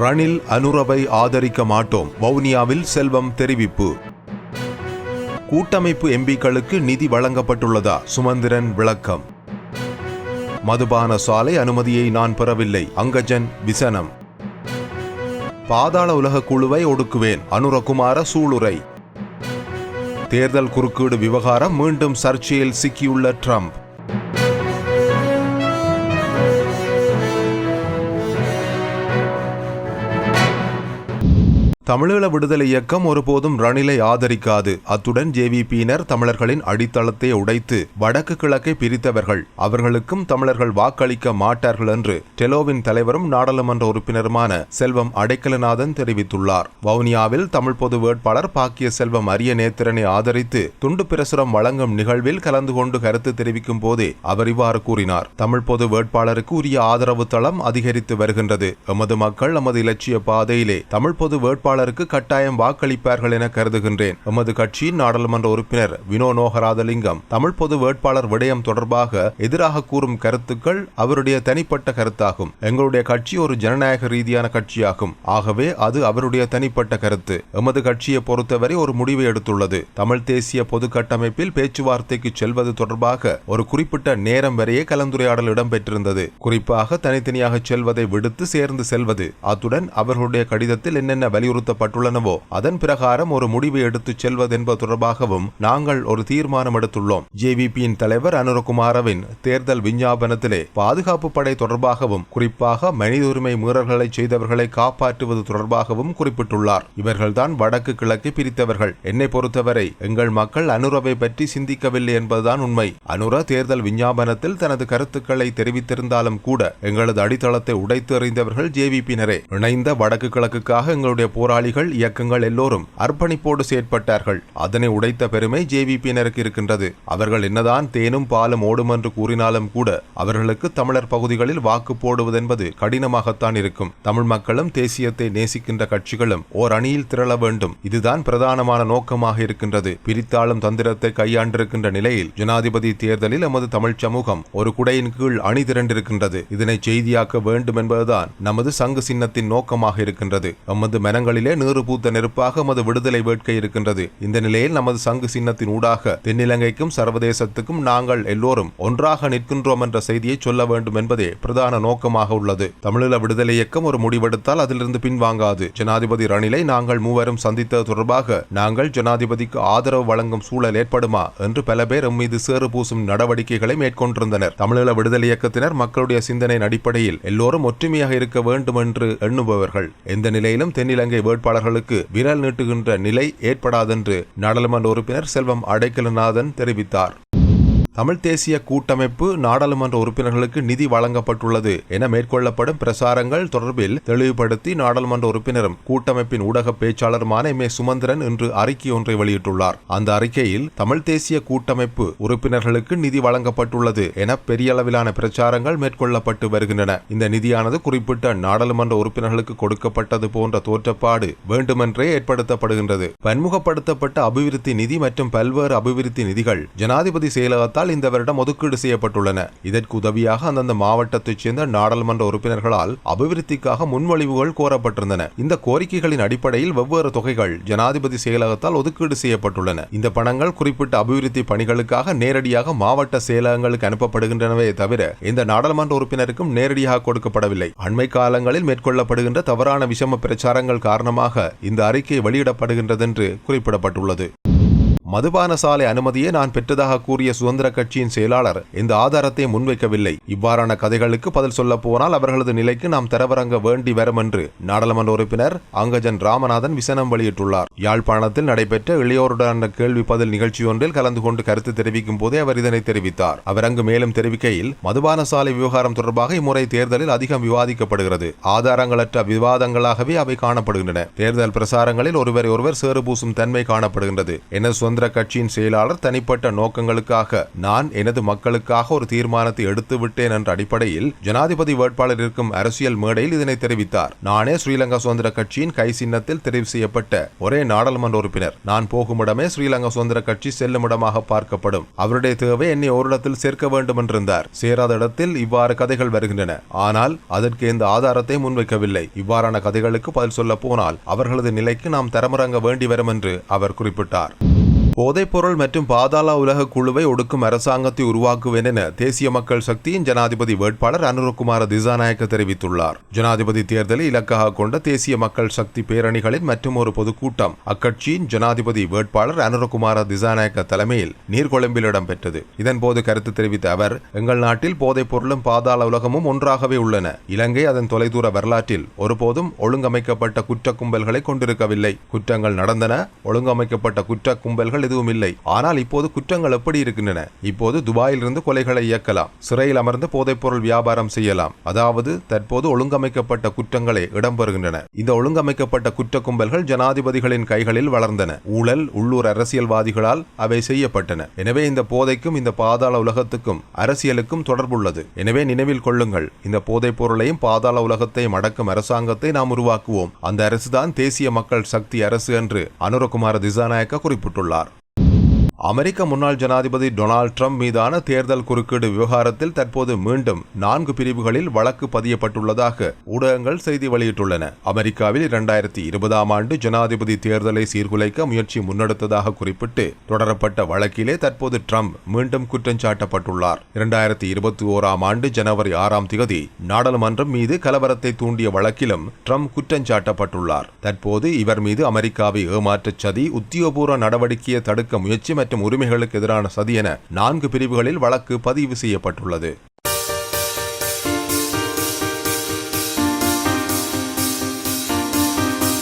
ரணில் அனுரவை ஆதரிக்க மாட்டோம், வவுனியாவில் செல்வம் தெரிவிப்பு. கூட்டமைப்பு எம்பிக்களுக்கு நிதி வழங்கப்பட்டுள்ளதா? சுமந்திரன் விளக்கம். மதுபான சாலை அனுமதியை நான் பெறவில்லை, அங்கஜன் விசனம். பாதாள உலக குழுவை ஒடுக்குவேன், அனுரகுமார சூளுரை. தேர்தல் குறுக்கீடு விவகாரம் மீண்டும் சர்ச்சையில் சிக்கியுள்ள ட்ரம்ப். தமிழீழ விடுதலை இயக்கம் ஒருபோதும் ரணிலை ஆதரிக்காது. அத்துடன் ஜேவிபியினர் தமிழர்களின் அடித்தளத்தை உடைத்து வடக்கு கிழக்கை பிரித்தவர்கள், அவர்களுக்கும் தமிழர்கள் வாக்களிக்க மாட்டார்கள் என்று டெலோவின் தலைவரும் நாடாளுமன்ற உறுப்பினருமான செல்வம் அடைக்கலநாதன் தெரிவித்துள்ளார். வவுனியாவில் தமிழ் பொது வேட்பாளர் பாக்கிய செல்வம் அரியநேத்திரனை ஆதரித்து துண்டு பிரசுரம் வழங்கும் நிகழ்வில் கலந்து கொண்டு கருத்து தெரிவிக்கும் போதே அவர் இவ்வாறு கூறினார். தமிழ் பொது வேட்பாளருக்கு உரிய ஆதரவு தளம் அதிகரித்து வருகின்றது. எமது மக்கள் எமது இலட்சிய பாதையிலே தமிழ் பொது வேட்பாளருக்கு கட்டாயம் வாக்களிப்பார்கள் என கருதுகின்றேன். எமது கட்சியின் நாடாளுமன்ற உறுப்பினர் வினோ நோகராதலிங்கம் தமிழ் பொது வேட்பாளர் விடயம் தொடர்பாக எதிராக கூறும் கருத்துக்கள் அவருடைய தனிப்பட்ட கருத்தாகும். எங்களுடைய கட்சி ஒரு ஜனநாயக ரீதியான கட்சியாகும். ஆகவே அது அவருடைய தனிப்பட்ட கருத்து. எமது கட்சியை பொறுத்தவரை ஒரு முடிவை எடுத்துள்ளது. தமிழ் தேசிய பொது கட்டமைப்பில் பேச்சுவார்த்தைக்கு செல்வது தொடர்பாக ஒரு குறிப்பிட்ட நேரம் வரையே கலந்துரையாடல் இடம்பெற்றிருந்தது. குறிப்பாக தனித்தனியாக செல்வதை விடுத்து சேர்ந்து செல்வது, அத்துடன் அவர்களுடைய கடிதத்தில் என்னென்ன வலியுறுத்தப்பட்டுள்ளனவோ அதன் பிரகாரம் ஒரு முடிவை எடுத்துச் செல்வது என்பது தொடர்பாகவும் நாங்கள் ஒரு தீர்மானம் எடுத்துள்ளோம். ஜேவிபியின் தலைவர் அனுரகுமாரவின் தேர்தல் விஞ்ஞாபனத்திலே பாதுகாப்பு படை தொடர்பாகவும் குறிப்பாக மனித உரிமை மீறல்களை செய்தவர்களை காப்பாற்றுவது தொடர்பாகவும் குறிப்பிட்டுள்ளார். இவர்கள்தான் வடக்கு கிழக்கை பிரித்தவர்கள். என்னை பொறுத்தவரை எங்கள் மக்கள் அனுரவை பற்றி சிந்திக்கவில்லை என்பதுதான் உண்மை. அனுர தேர்தல் விஞ்ஞாபனத்தில் தனது கருத்துக்களை தெரிவித்திருந்தாலும் கூட எங்களது அடித்தளத்தை உடைத்து எறிந்தவர்கள் ஜேவிபியினரே. இணைந்த வடக்கு கிழக்குக்காக எங்களுடைய போராளிகள் இயக்கங்கள் எல்லோரும் அர்ப்பணிப்போடு செயற்பட்டார்கள். அதனை உடைத்த பெருமை ஜேவிபியினருக்கு இருக்கின்றது. அவர்கள் என்னதான் தேனும் பாலும் ஓடும் என்று கூறினாலும் கூட அவர்களுக்கு தமிழர் பகுதிகளில் வாக்கு போடுவதென்பது கடினமாகத்தான் இருக்கும். தமிழ் மக்களும் தேசியத்தை நேசிக்கின்ற கட்சிகளும் ஓர் அணியில் திரள வேண்டும். இதுதான் பிரதானமான நோக்கமாக இருக்கின்றது. பிரித்தாளும் தந்திரத்தை கையாண்டிருக்கின்ற நிலையில் ஜனாதிபதி தேர்தலில் எமது தமிழ் சமூகம் ஒரு குடையின் கீழ் அணி திரண்டிருக்கின்றது. இதனை செய்தியாக்க வேண்டும் என்பதுதான் நமது சங்கு சின்னத்தின் நோக்கமாக இருக்கின்றது. எமது மனங்களிலே நீறு பூத்த நெருப்பாக எமது விடுதலை வேட்கை இருக்கின்றது. இந்த நிலையில் நமது சங்கு சின்னத்தின் ஊடாக தென்னிலங்கைக்கும் சர்வதேசத்துக்கும் நாங்கள் எல்லோரும் ஒன்றாக நிற்கின்றோம் என்ற செய்தியை சொல்ல வேண்டும் என்பதே பிரதான நோக்கமாக உள்ளது. தமிழீழ விடுதலை இயக்கம் ஒரு முடிவெடுத்தால் அதிலிருந்து பின்வாங்காது. ஜனாதிபதி ரணிலை நாங்கள் மூவரும் சந்தித்தது தொடர்பாக நாங்கள் ஜனாதிபதிக்கு ஆதரவு வழங்கும் சூழல் ஏற்படுமா என்று பல பேர் மீது சேறு பூசும் நடவடிக்கைகளை மேற்கொண்டிருந்தனர். தமிழீழ விடுதலை இயக்கத்தினர் மக்களுடைய சிந்தனையின் அடிப்படையில் எல்லோரும் ஒற்றுமையாக இருக்க வேண்டும் என்று எண்ணுபவர்கள். எந்த நிலையிலும் தென்னிலங்கை வேட்பாளர்களுக்கு விரல் நீட்டுகின்ற நிலை ஏற்படாதென்று நாடாளுமன்ற உறுப்பினர் செல்வம் அடைக்கலநாதன் தெரிவித்தார். தமிழ் தேசிய கூட்டமைப்பு நாடாளுமன்ற உறுப்பினர்களுக்கு நிதி வழங்கப்பட்டுள்ளது என மேற்கொள்ளப்படும் பிரசாரங்கள் தொடர்பில் தெளிவுபடுத்தி நாடாளுமன்ற உறுப்பினரும் கூட்டமைப்பின் ஊடக பேச்சாளருமான எம். சுமந்திரன் இன்று அறிக்கை ஒன்றை வெளியிட்டுள்ளார். அந்த அறிக்கையில் தமிழ் தேசிய கூட்டமைப்பு உறுப்பினர்களுக்கு நிதி வழங்கப்பட்டுள்ளது என பெரிய அளவிலான பிரச்சாரங்கள் மேற்கொள்ளப்பட்டு வருகின்றன. இந்த நிதியானது குறிப்பிட்ட நாடாளுமன்ற உறுப்பினர்களுக்கு கொடுக்கப்பட்டது போன்ற தோற்றப்பாடு வேண்டுமென்றே ஏற்படுத்தப்படுகின்றது. பன்முகப்படுத்தப்பட்ட அபிவிருத்தி நிதி மற்றும் பல்வேறு அபிவிருத்தி நிதிகள் ஜனாதிபதி செயலகத்தால் இந்த வருடம் ஒதுக்கீடு செய்யப்பட்டுள்ளன. இதற்கு உதவியாக அந்தந்த மாவட்டத்தைச் சேர்ந்த நாடாளுமன்ற உறுப்பினர்களால் அபிவிருத்திக்காக முன்மொழிவுகள் கோரப்பட்டிருந்தன. இந்த கோரிக்கைகளின் அடிப்படையில் வெவ்வேறு தொகைகள் ஜனாதிபதி செயலகத்தால் ஒதுக்கீடு செய்யப்பட்டுள்ளன. இந்த பணங்கள் குறிப்பிட்ட அபிவிருத்தி பணிகளுக்காக நேரடியாக மாவட்ட செயலகங்களுக்கு அனுப்பப்படுகின்றனவே தவிர இந்த நாடாளுமன்ற உறுப்பினருக்கும் நேரடியாக கொடுக்கப்படவில்லை. அண்மை காலங்களில் மேற்கொள்ளப்படுகின்ற தவறான விஷம பிரச்சாரங்கள் காரணமாக இந்த அறிக்கை வெளியிடப்படுகின்றது என்று குறிப்பிடப்பட்டுள்ளது. மதுபான சாலை அனுமதியை நான் பெற்றதாக கூறிய சுதந்திர கட்சியின் செயலாளர் இந்த ஆதாரத்தை முன்வைக்கவில்லை. இவ்வாறான கதைகளுக்கு பதில் சொல்ல போனால் அவர்களது நிலைக்கு நாம் தரவரங்க வேண்டி வரும் என்று நாடாளுமன்ற உறுப்பினர் அங்கஜன் ராமநாதன் விசனம் வெளியிட்டுள்ளார். யாழ்ப்பாணத்தில் நடைபெற்ற இளையோருடான கேள்வி பதில் நிகழ்ச்சி ஒன்றில் கலந்து கொண்டு கருத்து தெரிவிக்கும் போதே அவர் இதனை தெரிவித்தார். அவர் அங்கு மேலும் தெரிவிக்கையில், மதுபான சாலை விவகாரம் தொடர்பாக இம்முறை தேர்தலில் அதிகம் விவாதிக்கப்படுகிறது. ஆதாரங்களற்ற விவாதங்களாகவே அவை காணப்படுகின்றன. தேர்தல் பிரசாரங்களில் ஒருவரை ஒருவர் சேறு பூசும் தன்மை காணப்படுகின்றது. என சுதந்திர சுதந்திர கட்சியின் செயலாளர் தனிப்பட்ட நோக்கங்களுக்காக நான் எனது மக்களுக்காக ஒரு தீர்மானத்தை எடுத்து விட்டேன் என்ற அடிப்படையில் ஜனாதிபதி வேட்பாளர் இருக்கும் அரசியல் மேடையில் இதனை தெரிவித்தார். நானே ஸ்ரீலங்கா சுதந்திர கட்சியின் கை சின்னத்தில் தெரிவு செய்யப்பட்ட ஒரே நாடாளுமன்ற உறுப்பினர். நான் போகுமிடமே ஸ்ரீலங்கா சுதந்திர கட்சி செல்லுமிடமாக பார்க்கப்படும். அவருடைய தேவை என்னை ஓரிடத்தில் சேர்க்க வேண்டும் என்றிருந்தார். சேராத இடத்தில் இவ்வாறு கதைகள் வருகின்றன. ஆனால் அதற்கு எந்த ஆதாரத்தை முன்வைக்கவில்லை. இவ்வாறான கதைகளுக்கு பதில் சொல்ல போனால் அவர்களது நிலைக்கு நாம் தரமிறங்க வேண்டி வரும் என்று அவர் குறிப்பிட்டார். போதைப்பொருள் மற்றும் பாதாள உலக குழுவை ஒடுக்கும் அரசாங்கத்தை உருவாக்குவேன் என தேசிய மக்கள் சக்தியின் ஜனாதிபதி வேட்பாளர் அனுரகுமார திசாநாயக்க தெரிவித்துள்ளார். ஜனாதிபதி தேர்தலை இலக்காக கொண்ட தேசிய மக்கள் சக்தி பேரணிகளின் மற்றும் ஒரு பொதுக்கூட்டம் அக்கட்சியின் ஜனாதிபதி வேட்பாளர் அனுரகுமார திசாநாயக்க தலைமையில் நீர்கொழும்பில் இடம்பெற்றது. இதன்போது கருத்து தெரிவித்த அவர், எங்கள் நாட்டில் போதைப் பொருளும் பாதாள உலகமும் ஒன்றாகவே உள்ளன. இலங்கை அதன் தொலைதூர வரலாற்றில் ஒருபோதும் ஒழுங்கமைக்கப்பட்ட குற்ற கும்பல்களை கொண்டிருக்கவில்லை. குற்றங்கள் நடந்தன, ஒழுங்கமைக்கப்பட்ட குற்ற கும்பல்கள் எதுவும் இல்லை. ஆனால் இப்போது குற்றங்கள் எப்படி இருக்கின்றன? இப்போது துபாயிலிருந்து கொலைகளை இயக்கலாம், சிறையில் அமர்ந்து போதைப்பொருள் வியாபாரம் செய்யலாம். அதாவது தற்போது ஒழுங்கமைக்கப்பட்ட குற்றங்களே இடம்பெறுகின்றன. இந்த ஒழுங்கமைக்கப்பட்ட குற்ற கும்பல்கள் ஜனாதிபதிகளின் கைகளில் வளர்ந்தன. ஊழல் உள்ளூர் அரசியல்வாதிகளால் அவை செய்யப்பட்டன. எனவே இந்த போதைக்கும் இந்த பாதாள உலகத்துக்கும் அரசியலுக்கும் தொடர்புள்ளது. எனவே நினைவில் கொள்ளுங்கள், இந்த போதைப் பொருளையும் பாதாள உலகத்தையும் அடக்கும் அரசாங்கத்தை நாம் உருவாக்குவோம். அந்த அரசுதான் தேசிய மக்கள் சக்தி அரசு என்று அனுரகுமார திசாநாயக்க குறிப்பிட்டுள்ளார். அமெரிக்க முன்னாள் ஜனாதிபதி டொனால்ட் ட்ரம்ப் மீதான தேர்தல் குறுக்கீடு விவகாரத்தில் தற்போது மீண்டும் 4 பிரிவுகளில் வழக்கு பதியப்பட்டுள்ளதாக ஊடகங்கள் செய்தி வெளியிட்டுள்ளன. அமெரிக்காவில் 2020ஆம் ஆண்டு ஜனாதிபதி தேர்தலை சீர்குலைக்க முயற்சி முன்னெடுத்ததாக குறிப்பிட்டு தொடரப்பட்ட வழக்கிலே தற்போது ட்ரம்ப் மீண்டும் குற்றம் சாட்டப்பட்டுள்ளார். 2021ஆம் ஆண்டு ஜனவரி 6ஆம் தேதி நாடாளுமன்றம் மீது கலவரத்தை தூண்டிய வழக்கிலும் ட்ரம்ப் குற்றம் சாட்டப்பட்டுள்ளார். தற்போது இவர் மீது அமெரிக்காவை ஏமாற்ற சதி, உத்தியோகபூர்வ நடவடிக்கையை தடுக்க முயற்சி மற்றும் உரிமைகளுக்கு எதிரான சதி என 4 பிரிவுகளில் வழக்கு பதிவு செய்யப்பட்டுள்ளது.